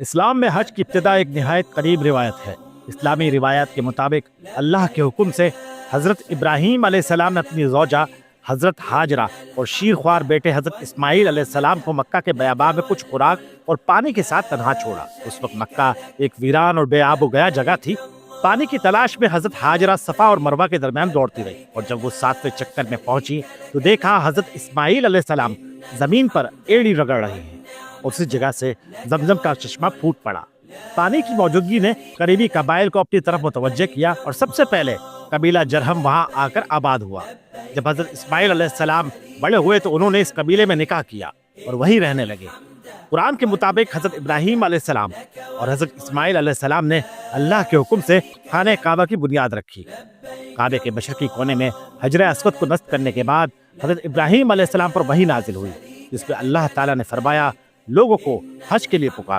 इस्लाम में हज की इब्तिदा एक निहायत करीब रिवायत है। इस्लामी रिवायत के मुताबिक अल्लाह के हुक्म से हज़रत इब्राहीम अलैहिस्सलाम ने अपनी ज़ौजा हज़रत हाजरा और शीरख्वार बेटे हज़रत इस्माईल अलैहिस्सलाम को मक्का के बयाबा में कुछ खुराक और पानी के साथ तन्हा छोड़ा। उस वक्त मक्का एक वीरान और बेआब गया जगह थी। पानी की तलाश में हज़रत हाजरा सफ़ा और मरवा के दरमियान दौड़ती रही और जब वो 7वें चक्कर में पहुंची तो देखा हज़रत इस्माईल अलैहिस्सलाम ज़मीन पर एड़ी रगड़ रहे हैं। उसी जगह से जमजम का चश्मा फूट पड़ा। पानी की मौजूदगी ने करीबी कबाइल को अपनी तरफ मुतवज्जे किया और सबसे पहले कबीला जरहम वहां आकर आबाद हुआ। जब हजरत इस्माईल अलैहिस्सलाम बड़े हुए तो उन्होंने इस कबीले में निकाह किया और वहीं रहने लगे। कुरान के मुताबिक हजरत इब्राहीम अलैहिस्सलाम और हजरत इस्माईल अलैहिस्सलाम ने अल्लाह के हुक्म से खाने काबा की बुनियाद रखी। काबे के मशरकी कोने में हजर अस्वद को नस्ब करने के बाद हजरत इब्राहीम अलैहिस्सलाम पर वही नाजिल हुई जिसमें अल्लाह ताला ने फरमाया, लोगों को हज के लिए पुकारो।